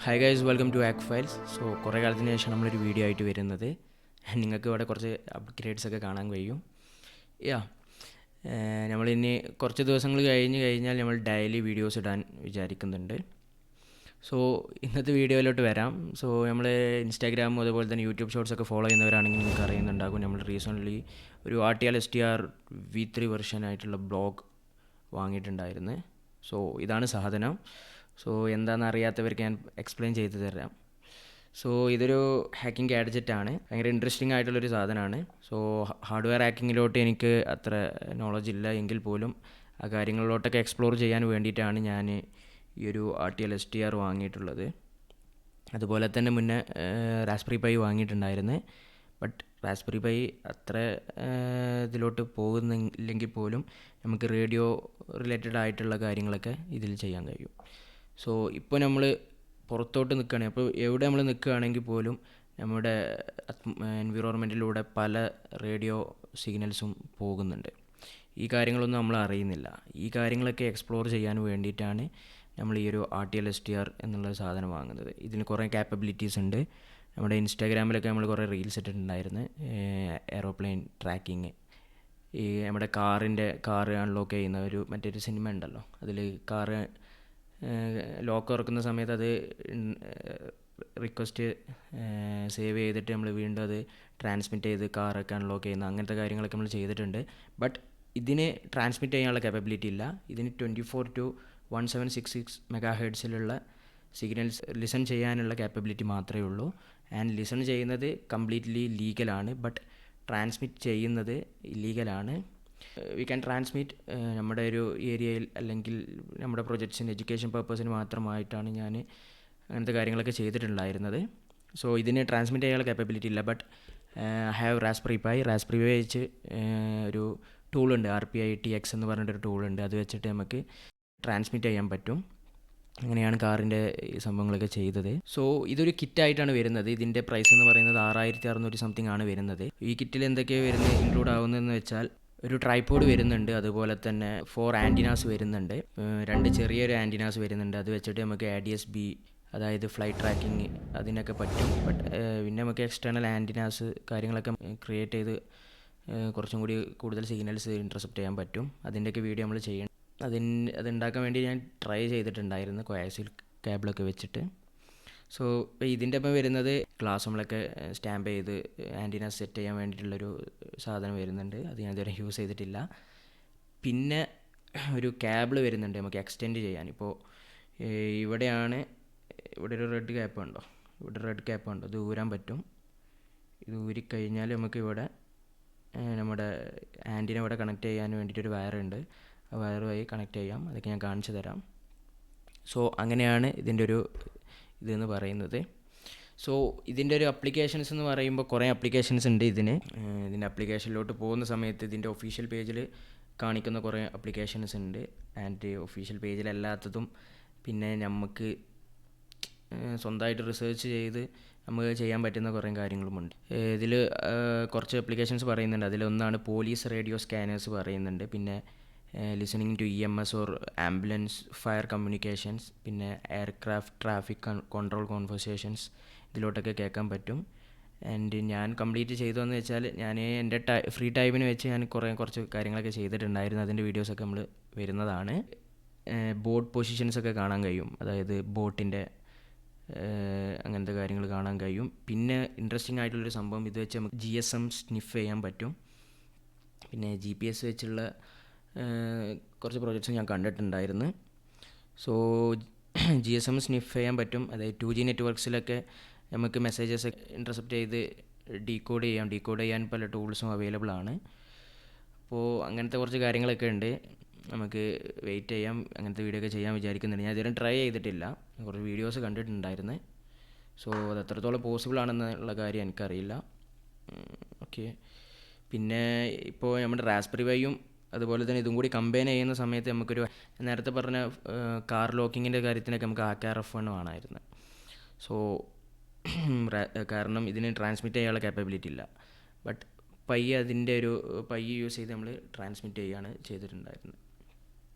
Hi guys, welcome to Ak files. So കുറേ കാലത്തിന് ശേഷം നമ്മളൊരു വീഡിയോ ആയിട്ട് വരുന്നത്. നിങ്ങൾക്ക് ഇവിടെ കുറച്ച് അപ്ഗ്രേഡ്സ് ഒക്കെ കാണാൻ കഴിയും. യാ നമ്മളിനി കുറച്ച് ദിവസങ്ങൾ കഴിഞ്ഞാൽ നമ്മൾ ഡെയിലി വീഡിയോസ് ഇടാൻ വിചാരിക്കുന്നുണ്ട്. സോ ഇന്നത്തെ വീഡിയോയിലോട്ട് വരാം. സോ നമ്മൾ ഇൻസ്റ്റാഗ്രാമും അതുപോലെ തന്നെ യൂട്യൂബ് ഷോർട്സ് ഒക്കെ ഫോളോ ചെയ്യുന്നവരാണെങ്കിൽ നിങ്ങൾക്ക് അറിയുന്നുണ്ടാകും, നമ്മൾ റീസെൻ്റ്ലി ഒരു RTL STR V3 വെർഷൻ ആയിട്ടുള്ള ബ്ലോഗ് വാങ്ങിയിട്ടുണ്ടായിരുന്നു. സോ ഇതാണ് സാധനം. സോ എന്താണെന്ന് അറിയാത്തവർക്ക് ഞാൻ എക്സ്പ്ലെയിൻ ചെയ്തു തരാം. സോ ഇതൊരു ഹാക്കിംഗ് ഗാഡ്ജറ്റാണ്. ഭയങ്കര ഇൻട്രസ്റ്റിംഗ് ആയിട്ടുള്ളൊരു സാധനമാണ്. സോ ഹാർഡ്വെയർ ഹാക്കിങ്ങിലോട്ട് എനിക്ക് അത്ര നോളജ് ഇല്ല എങ്കിൽ പോലും ആ കാര്യങ്ങളിലോട്ടൊക്കെ എക്സ്പ്ലോർ ചെയ്യാൻ വേണ്ടിയിട്ടാണ് ഞാൻ ഈ ഒരു RTL STR വാങ്ങിയിട്ടുള്ളത്. അതുപോലെ തന്നെ മുന്നേ റാസ്ബെറി പൈ വാങ്ങിയിട്ടുണ്ടായിരുന്നു. ബട്ട് റാസ്ബെറി പൈ അത്ര ഇതിലോട്ട് പോകുന്നില്ലെങ്കിൽ പോലും നമുക്ക് റേഡിയോ റിലേറ്റഡ് ആയിട്ടുള്ള കാര്യങ്ങളൊക്കെ ഇതിൽ ചെയ്യാൻ കഴിയും. സോ ഇപ്പോൾ നമ്മൾ പുറത്തോട്ട് നിൽക്കുകയാണെങ്കിൽ, അപ്പോൾ എവിടെ നമ്മൾ നിൽക്കുകയാണെങ്കിൽ പോലും നമ്മുടെ എൻവിറോൺമെൻറ്റിലൂടെ പല റേഡിയോ സിഗ്നൽസും പോകുന്നുണ്ട്. ഈ കാര്യങ്ങളൊന്നും നമ്മൾ അറിയുന്നില്ല. ഈ കാര്യങ്ങളൊക്കെ എക്സ്പ്ലോർ ചെയ്യാൻ വേണ്ടിയിട്ടാണ് നമ്മൾ ഈ ഒരു RTL STR എന്നുള്ള സാധനം വാങ്ങുന്നത്. ഇതിന് കുറേ ക്യാപ്പബിലിറ്റീസ് ഉണ്ട്. നമ്മുടെ ഇൻസ്റ്റാഗ്രാമിലൊക്കെ നമ്മൾ കുറേ റീൽസ് ഇട്ടിട്ടുണ്ടായിരുന്നു. എയ്റോപ്ലെയിൻ ട്രാക്കിങ്, ഈ നമ്മുടെ കാറ് അൺലോക്ക് ചെയ്യുന്ന മറ്റൊരു സിനിമ ഉണ്ടല്ലോ, അതിൽ കാറ് ലോക്ക് തുറക്കുന്ന സമയത്ത് അത് റിക്വസ്റ്റ് സേവ് ചെയ്തിട്ട് നമ്മൾ വീണ്ടും അത് ട്രാൻസ്മിറ്റ് ചെയ്ത് കാറൊക്കെ അൺലോക്ക് ചെയ്യുന്ന അങ്ങനത്തെ കാര്യങ്ങളൊക്കെ നമ്മൾ ചെയ്തിട്ടുണ്ട്. ബട്ട് ഇതിന് ട്രാൻസ്മിറ്റ് ചെയ്യാനുള്ള capability ഇല്ല. ഇതിന് 24 to 1766 മെഗാഹെർട്സിലുള്ള സിഗ്നൽസ് ലിസൺ ചെയ്യാനുള്ള capability മാത്രമേ ഉള്ളൂ. ആൻഡ് ലിസൺ ചെയ്യുന്നത് കംപ്ലീറ്റ്ലി ലീഗലാണ്, ബട്ട് ട്രാൻസ്മിറ്റ് ചെയ്യുന്നത് ഇല്ലീഗലാണ്. വി ക്യാൻ ട്രാൻസ്മിറ്റ് നമ്മുടെ ഒരു ഏരിയയിൽ അല്ലെങ്കിൽ നമ്മുടെ പ്രൊജക്ട്സിന് എഡ്യൂക്കേഷൻ പർപ്പസിന് മാത്രമായിട്ടാണ് ഞാൻ അങ്ങനത്തെ കാര്യങ്ങളൊക്കെ ചെയ്തിട്ടുണ്ടായിരുന്നത്. സോ ഇതിന് ട്രാൻസ്മിറ്റ് ചെയ്യാനുള്ള capability ഇല്ല. ബട്ട് ഹാവ് റാസ്ബെറി പൈ വെച്ച് ഒരു ടൂളുണ്ട്, RPITX എന്ന് പറഞ്ഞിട്ടൊരു ടൂളുണ്ട്. അത് വെച്ചിട്ട് നമുക്ക് ട്രാൻസ്മിറ്റ് ചെയ്യാൻ പറ്റും. അങ്ങനെയാണ് കാറിൻ്റെ ഈ സംഭവങ്ങളൊക്കെ ചെയ്തത്. സോ ഇതൊരു കിറ്റായിട്ടാണ് വരുന്നത്. ഇതിൻ്റെ പ്രൈസ് എന്ന് പറയുന്നത് 6600 സംതിങ് ആണ് വരുന്നത്. ഈ കിറ്റിൽ എന്തൊക്കെയാണ് വരുന്നത് ഇൻക്ലൂഡ് ആവുന്നതെന്ന് വെച്ചാൽ ഒരു ട്രൈപോഡ് വരുന്നുണ്ട്, അതുപോലെ തന്നെ 4 ആൻറ്റിനാസ് വരുന്നുണ്ട്, 2 ചെറിയൊരു ആൻറ്റിനാസ് വരുന്നുണ്ട്. അത് വെച്ചിട്ട് നമുക്ക് ADS-B, അതായത് ഫ്ലൈറ്റ് ട്രാക്കിങ്, അതിനൊക്കെ പറ്റും. ബട്ട് പിന്നെ നമുക്ക് എക്സ്റ്റേണൽ ആൻറ്റിനാസ് കാര്യങ്ങളൊക്കെ ക്രിയേറ്റ് ചെയ്ത് കുറച്ചും കൂടി കൂടുതൽ സിഗ്നൽസ് ഇൻ്റർസെപ്റ്റ് ചെയ്യാൻ പറ്റും. അതിൻ്റെയൊക്കെ വീഡിയോ നമ്മൾ ചെയ്യണം. അതുണ്ടാക്കാൻ വേണ്ടി ഞാൻ ട്രൈ ചെയ്തിട്ടുണ്ടായിരുന്നു കോയാക്സിൽ കേബിളൊക്കെ വെച്ചിട്ട്. സോ ഇതിൻ്റെ ഒപ്പം വരുന്നത് ഗ്ലാസ് നമ്മളൊക്കെ സ്റ്റാമ്പ് ചെയ്ത് ആൻറ്റിന സെറ്റ് ചെയ്യാൻ വേണ്ടിയിട്ടുള്ളൊരു സാധനം വരുന്നുണ്ട്. അത് ഞാൻ ഇതുവരെ യൂസ് ചെയ്തിട്ടില്ല. പിന്നെ ഒരു കേബിൾ വരുന്നുണ്ട് നമുക്ക് എക്സ്റ്റെൻഡ് ചെയ്യാൻ. ഇപ്പോൾ ഇവിടെ ഒരു റെഡ് ക്യാപ്പ് ഉണ്ടോ, ഇത് ഊരാൻ പറ്റും. ഇത് ഊരിക്കഴിഞ്ഞാൽ നമുക്ക് ഇവിടെ നമ്മുടെ ആൻറ്റിന ഇവിടെ കണക്ട് ചെയ്യാൻ വേണ്ടിയിട്ടൊരു വയറുണ്ട്. ആ വയർ വഴി കണക്ട് ചെയ്യാം. അതൊക്കെ ഞാൻ കാണിച്ചു തരാം. സോ അങ്ങനെയാണ് ഇതിൻ്റെ ഒരു ഇതെന്ന് പറയുന്നത്. സോ ഇതിൻ്റെ ഒരു അപ്ലിക്കേഷൻസ് എന്ന് പറയുമ്പോൾ കുറേ അപ്ലിക്കേഷൻസ് ഉണ്ട് ഇതിൻ്റെ അപ്ലിക്കേഷനിലോട്ട് പോകുന്ന സമയത്ത് ഇതിൻ്റെ ഒഫീഷ്യൽ പേജിൽ കാണിക്കുന്ന കുറേ അപ്ലിക്കേഷൻസ് ഉണ്ട്. ആൻഡ് ഒഫീഷ്യൽ പേജിലല്ലാത്തതും പിന്നെ നമുക്ക് സ്വന്തമായിട്ട് റിസർച്ച് ചെയ്ത് നമുക്ക് ചെയ്യാൻ പറ്റുന്ന കുറേ കാര്യങ്ങളുമുണ്ട്. ഇതിൽ കുറച്ച് അപ്ലിക്കേഷൻസ് പറയുന്നുണ്ട്. അതിലൊന്നാണ് പോലീസ് റേഡിയോ സ്കാനേഴ്സ് പറയുന്നുണ്ട്. പിന്നെ listening to EMS or ambulance fire communications, പിന്നെ എയർക്രാഫ്റ്റ് ട്രാഫിക് കൺട്രോൾ കോൺവെർസേഷൻസ്, ഇതിലോട്ടൊക്കെ കേൾക്കാൻ പറ്റും. ആൻഡ് ഞാൻ കംപ്ലീറ്റ് ചെയ്തതെന്ന് വെച്ചാൽ ഞാൻ എൻ്റെ ഫ്രീ ടൈമിന് വെച്ച് ഞാൻ കുറച്ച് കാര്യങ്ങളൊക്കെ ചെയ്തിട്ടുണ്ടായിരുന്നു. അതിൻ്റെ വീഡിയോസൊക്കെ നമ്മൾ വരുന്നതാണ്. ബോട്ട് പൊസിഷൻസൊക്കെ കാണാൻ കഴിയും, അതായത് ബോട്ടിൻ്റെ അങ്ങനത്തെ കാര്യങ്ങൾ കാണാൻ കഴിയും. പിന്നെ ഇൻട്രസ്റ്റിംഗ് ആയിട്ടുള്ളൊരു സംഭവം, ഇത് വെച്ച് നമുക്ക് GSM സ്നിഫ് ചെയ്യാൻ പറ്റും. പിന്നെ GPS വെച്ചുള്ള കുറച്ച് പ്രോജക്ട്സ് ഞാൻ കണ്ടിട്ടുണ്ടായിരുന്നു. സോ GSM സ്നിഫ് ചെയ്യാൻ പറ്റും. അതായത് 2G നെറ്റ്വർക്ക്സിലൊക്കെ നമുക്ക് മെസ്സേജസ് ഇൻ്റർസെപ്റ്റ് ചെയ്ത് ഡീകോഡ് ചെയ്യാൻ പല ടൂൾസും അവൈലബിൾ ആണ്. അപ്പോൾ അങ്ങനത്തെ കുറച്ച് കാര്യങ്ങളൊക്കെ ഉണ്ട്. നമുക്ക് വെയിറ്റ് ചെയ്യാം, അങ്ങനത്തെ വീഡിയോ ഒക്കെ ചെയ്യാൻ വിചാരിക്കുന്നുണ്ട്. ഞാൻ ഇതുവരെ ട്രൈ ചെയ്തിട്ടില്ല, കുറച്ച് വീഡിയോസ് കണ്ടിട്ടുണ്ടായിരുന്നു. സോ അത് എത്രത്തോളം പോസിബിൾ ആണെന്നുള്ള കാര്യം എനിക്കറിയില്ല. ഓക്കെ, പിന്നെ ഇപ്പോൾ നമ്മുടെ റാസ്ബെറി പൈയും അതുപോലെ തന്നെ ഇതും കൂടി കമ്പൈൻ ചെയ്യുന്ന സമയത്ത് നമുക്കൊരു നേരത്തെ പറഞ്ഞ കാർ ലോക്കിങ്ങിൻ്റെ കാര്യത്തിനൊക്കെ നമുക്ക് AKRF1 വേണമായിരുന്നു. സോ കാരണം ഇതിന് ട്രാൻസ്മിറ്റ് ചെയ്യാനുള്ള capability ഇല്ല. ബട്ട് പൈ യൂസ് ചെയ്ത് നമ്മൾ ട്രാൻസ്മിറ്റ് ചെയ്യുകയാണ് ചെയ്തിട്ടുണ്ടായിരുന്നത്.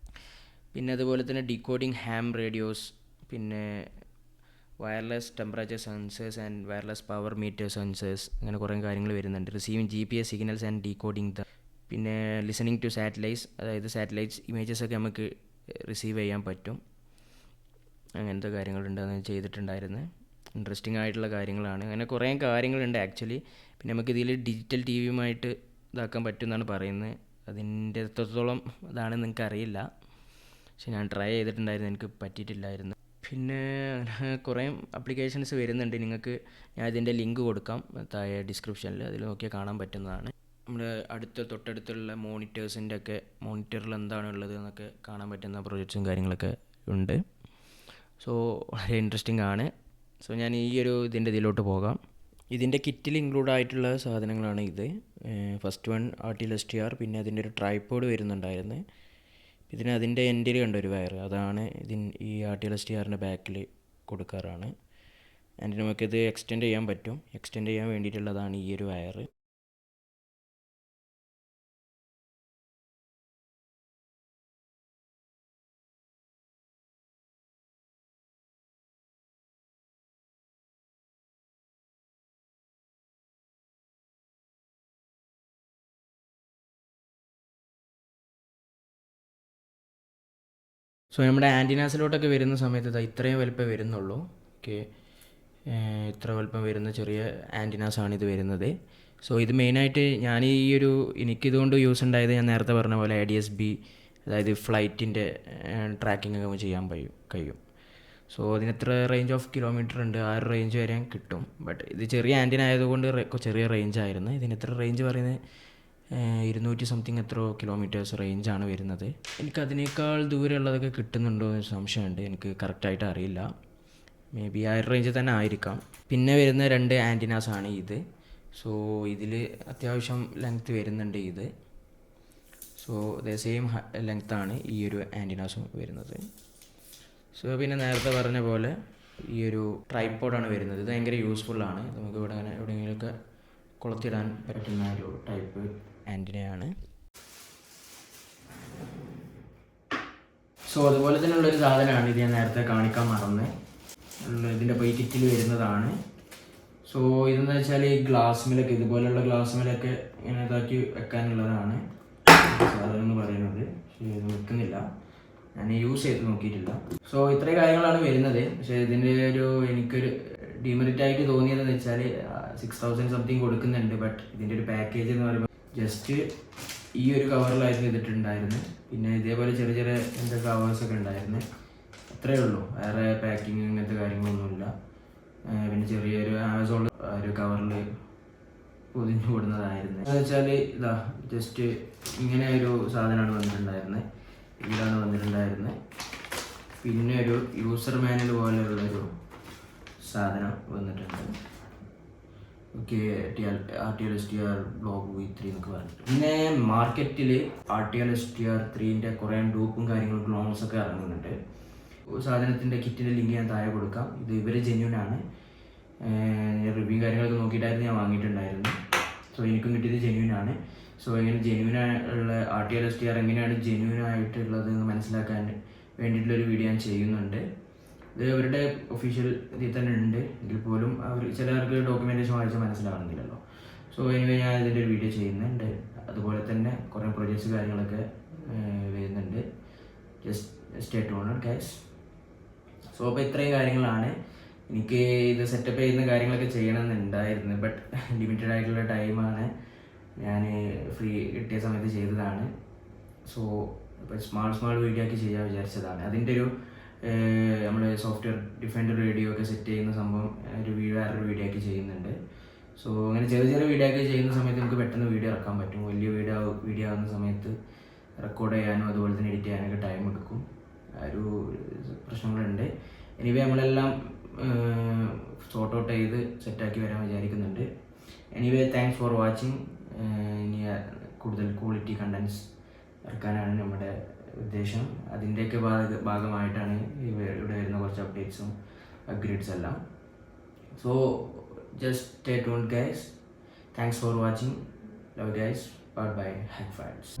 പിന്നെ അതുപോലെ തന്നെ ഡീകോഡിങ് ഹാം റേഡിയോസ്, പിന്നെ wireless temperature sensors and wireless power meter sensors, അങ്ങനെ കുറേ കാര്യങ്ങൾ വരുന്നുണ്ട്. Receiving GPS signals and decoding the, പിന്നെ ലിസണിങ് ടു സാറ്റലൈറ്റ്സ്, അതായത് സാറ്റലൈറ്റ്സ് ഇമേജസൊക്കെ നമുക്ക് റിസീവ് ചെയ്യാൻ പറ്റും. അങ്ങനത്തെ കാര്യങ്ങളുണ്ടെന്ന് ചെയ്തിട്ടുണ്ടായിരുന്നു. ഇൻട്രസ്റ്റിംഗ് ആയിട്ടുള്ള കാര്യങ്ങളാണ്. അങ്ങനെ കുറേ കാര്യങ്ങളുണ്ട് ആക്ച്വലി. പിന്നെ നമുക്ക് ഇതിൽ ഡിജിറ്റൽ ടി വിയുമായിട്ട് ഇതാക്കാൻ പറ്റുമെന്നാണ് പറയുന്നത്. അതിൻ്റെ എത്രത്തോളം അതാണെന്ന് നിങ്ങൾക്ക് അറിയില്ല, പക്ഷെ ഞാൻ ട്രൈ ചെയ്തിട്ടുണ്ടായിരുന്നു, എനിക്ക് പറ്റിയിട്ടില്ലായിരുന്നു. പിന്നെ കുറേ ആപ്ലിക്കേഷൻസ് വരുന്നുണ്ട്. നിങ്ങൾക്ക് ഞാൻ ഇതിൻ്റെ ലിങ്ക് കൊടുക്കാം താഴെ ഡിസ്ക്രിപ്ഷനിൽ, അതിൽ നോക്കിയാൽ കാണാൻ പറ്റുന്നതാണ്. നമ്മുടെ തൊട്ടടുത്തുള്ള മോണിറ്ററിൽ എന്താണുള്ളത് എന്നൊക്കെ കാണാൻ പറ്റുന്ന പ്രൊജക്ട്സും കാര്യങ്ങളൊക്കെ ഉണ്ട്. സോ വളരെ ഇൻട്രസ്റ്റിംഗ് ആണ്. സോ ഞാൻ ഇതിൻ്റെ ഇതിലോട്ട് പോകാം. ഇതിൻ്റെ കിറ്റിൽ ഇൻക്ലൂഡ് ആയിട്ടുള്ള സാധനങ്ങളാണ് ഇത്. ഫസ്റ്റ് വൺ RTL SDR, പിന്നെ അതിൻ്റെ ഒരു ട്രൈപോഡ് വരുന്നുണ്ടായിരുന്നു. അതിൻ്റെ എൻഡിൽ കണ്ട ഒരു വയർ, അതാണ് ഈ RTL SDRൻ്റെ ബാക്കിൽ കൊടുക്കാറാണ്. ആൻഡ് നമുക്കിത് എക്സ്റ്റെൻഡ് ചെയ്യാൻ പറ്റും. എക്സ്റ്റെൻഡ് ചെയ്യാൻ വേണ്ടിയിട്ടുള്ളതാണ് ഈ ഒരു വയർ. സോ നമ്മുടെ ആൻറ്റിനാസിലോട്ടൊക്കെ വരുന്ന സമയത്ത് ഇത്രയും വലുപ്പം വരുന്നുള്ളൂ. ഓക്കെ, ഇത്ര വലുപ്പം വരുന്ന ചെറിയ ആൻറ്റിനാസാണ് ഇത് വരുന്നത്. സോ ഇത് മെയിനായിട്ട് എനിക്കിതുകൊണ്ട് യൂസ് ഉണ്ടായത് ഞാൻ നേരത്തെ പറഞ്ഞ പോലെ ADS-B, അതായത് ഫ്ലൈറ്റിൻ്റെ ട്രാക്കിംഗ് ഒക്കെ ചെയ്യാൻ കഴിയും. സോ അതിനെത്ര റേഞ്ച് ഓഫ് കിലോമീറ്റർ ഉണ്ട്, ആ ഒരു റേഞ്ച് വരെ കിട്ടും. ബട്ട് ഇത് ചെറിയ ആൻറ്റിന ആയതുകൊണ്ട് ചെറിയ റേഞ്ചായിരുന്നു. ഇതിനെത്ര റേഞ്ച് പറയുന്നത് 200 സംതിങ് എത്രയോ കിലോമീറ്റേഴ്സ് റേഞ്ചാണ് വരുന്നത്. എനിക്കതിനേക്കാൾ ദൂരമുള്ളതൊക്കെ കിട്ടുന്നുണ്ടോ എന്ന് സംശയമുണ്ട്, എനിക്ക് കറക്റ്റായിട്ട് അറിയില്ല. മേ ബി ആ റേഞ്ച് തന്നെ ആയിരിക്കാം. പിന്നെ വരുന്ന 2 ആൻറ്റിനാസാണ് ഇത്. സോ ഇതിൽ അത്യാവശ്യം ലെങ്ത്ത് വരുന്നുണ്ട് ഇത്. സോ സെയിം ലെങ്ത്താണ് ഈ ഒരു ആൻറ്റിനാസും വരുന്നത്. സോ പിന്നെ നേരത്തെ പറഞ്ഞ പോലെ ഈ ഒരു ട്രൈപോഡാണ് വരുന്നത്. ഇത് ഭയങ്കര യൂസ്ഫുള്ളാണ്. നമുക്ക് ഇവിടെ അങ്ങനെ എവിടെയെങ്കിലുമൊക്കെ കൊളുത്തിടാൻ പറ്റുന്ന ഒരു ടൈപ്പ് ആൻറ്റിനയാണ്. സോ അതുപോലെ തന്നെ ഉള്ളൊരു സാധനമാണ് ഇത്, ഞാൻ നേരത്തെ കാണിക്കാൻ മറന്ന്. ഇതിൻ്റെ ഈ കിറ്റിൽ വരുന്നതാണ്. സോ ഇതെന്ന് വെച്ചാൽ ഈ ഗ്ലാസ്മിലൊക്കെ, ഇതുപോലെയുള്ള ഗ്ലാസ്മിലൊക്കെ ഇങ്ങനെ ഇതാക്കി വെക്കാനുള്ളതാണ് സാധനം എന്ന് പറയുന്നത്. ഇത് വെക്കുന്നില്ല, ഞാൻ യൂസ് ചെയ്ത് നോക്കിയിട്ടില്ല. സോ ഇത്രയും കാര്യങ്ങളാണ് വരുന്നത്. പക്ഷേ ഇതിൻ്റെ എനിക്കൊരു ഡിമെറിറ്റ് ആയിട്ട് തോന്നിയതെന്ന് വെച്ചാൽ 6000 സംതിങ് കൊടുക്കുന്നുണ്ട്. ബട്ട് ഇതിൻ്റെ ഒരു പാക്കേജ് എന്ന് പറയുമ്പോൾ ജസ്റ്റ് ഈ ഒരു കവറിലായിരുന്നു ഇതിട്ടുണ്ടായിരുന്നു. പിന്നെ ഇതേപോലെ ചെറിയ ചെറിയ കവേഴ്സൊക്കെ ഉണ്ടായിരുന്നു, അത്രയേ ഉള്ളൂ. വേറെ പാക്കിങ് ഇങ്ങനത്തെ കാര്യങ്ങളൊന്നുമില്ല. പിന്നെ ചെറിയൊരു ആമസോണിൽ ഒരു കവറിൽ പൊതിഞ്ഞു കൊടുക്കുന്നതായിരുന്നു. എന്ന് വെച്ചാൽ ജസ്റ്റ് ഇങ്ങനെ ഒരു സാധനമാണ് വന്നിട്ടുണ്ടായിരുന്നത്, ഇതിലാണ് വന്നിട്ടുണ്ടായിരുന്നത്. പിന്നെ ഒരു യൂസർ മാനുവൽ പോലെയുള്ളൊരു സാധനം വന്നിട്ടുണ്ട്. Okay, RTL SDR Block V3 എന്നൊക്കെ പറഞ്ഞിട്ട്. പിന്നെ മാർക്കറ്റിൽ RTL SDR 3ൻ്റെ കുറേ ഡൂപ്പും കാര്യങ്ങളും ക്ലോൺസൊക്കെ ഇറങ്ങുന്നുണ്ട്. സാധനത്തിൻ്റെ കിറ്റിൻ്റെ ലിങ്ക് ഞാൻ താഴെ കൊടുക്കാം. ഇത് ഇവർ ജെന്യൂനാണ്. റിവ്യൂ കാര്യങ്ങളൊക്കെ നോക്കിയിട്ടായിരുന്നു ഞാൻ വാങ്ങിയിട്ടുണ്ടായിരുന്നു. സോ എനിക്കും കിട്ടിയത് ജെന്യൂനാണ്. സോ ഇങ്ങനെ ജെന്യൂനുള്ള RTL SDR എങ്ങനെയാണ് ജെന്യൂനായിട്ടുള്ളത് എന്ന് മനസ്സിലാക്കാൻ വേണ്ടിയിട്ടുള്ളൊരു വീഡിയോ ഞാൻ ചെയ്യുന്നുണ്ട്. ഇത് അവരുടെ ഒഫീഷ്യൽ ഇതിൽ തന്നെ ഉണ്ട് എങ്കിൽ പോലും ചിലർക്ക് ഡോക്യുമെൻറ്റേഷൻ വായിച്ചാൽ മനസ്സിലാവുന്നില്ലല്ലോ. സോ എനിവേ ഞാൻ ഇതിൻ്റെ ഒരു വീഡിയോ ചെയ്യുന്നുണ്ട്. അതുപോലെ തന്നെ കുറേ പ്രൊജക്ട്സ് കാര്യങ്ങളൊക്കെ വരുന്നുണ്ട്. Just stay tuned guys. So അപ്പോൾ ഇത്രയും കാര്യങ്ങളാണ്. എനിക്ക് ഇത് സെറ്റപ്പ് ചെയ്യുന്ന കാര്യങ്ങളൊക്കെ ചെയ്യണമെന്നുണ്ടായിരുന്നു. ബട്ട് ലിമിറ്റഡ് ആയിട്ടുള്ള ടൈമാണ്, ഞാൻ ഫ്രീ കിട്ടിയ സമയത്ത് ചെയ്തതാണ്. സോ ഇപ്പോൾ സ്മാൾ വീഡിയോ ആക്കി ചെയ്യാൻ വിചാരിച്ചതാണ്. അതിൻ്റെ ഒരു നമ്മൾ സോഫ്റ്റ്വെയർ ഡിഫൈൻഡ് റേഡിയോ ഒക്കെ സെറ്റ് ചെയ്യുന്ന സംഭവം വേറൊരു വീഡിയോ ആക്കി ചെയ്യുന്നുണ്ട്. സോ അങ്ങനെ ചെറിയ വീഡിയോ ഒക്കെ ചെയ്യുന്ന സമയത്ത് നമുക്ക് പെട്ടെന്ന് വീഡിയോ ഇറക്കാൻ പറ്റും. വലിയ വീഡിയോ ആകുന്ന സമയത്ത് റെക്കോർഡ് ചെയ്യാനും അതുപോലെ തന്നെ എഡിറ്റ് ചെയ്യാനൊക്കെ ടൈം എടുക്കും. ഒരു പ്രശ്നങ്ങളുണ്ട്. എനിവേ നമ്മളെല്ലാം സോർട്ട് ഔട്ട് ചെയ്ത് സെറ്റാക്കി വരാൻ വിചാരിക്കുന്നുണ്ട്. Anyway thanks for watching. ഇനി കൂടുതൽ ക്വാളിറ്റി കണ്ടൻറ്റ്സ് ഇറക്കാനാണ് നമ്മുടെ ഉദ്ദേശം. അതിൻ്റെയൊക്കെ ഭാഗമായിട്ടാണ് ഇവിടെ വരുന്ന കുറച്ച് അപ്ഡേറ്റ്സും അപ്ഗ്രേഡ്സ് എല്ലാം. So just stay tuned guys. Thanks for watching. Love guys. Bye bye. Hack files.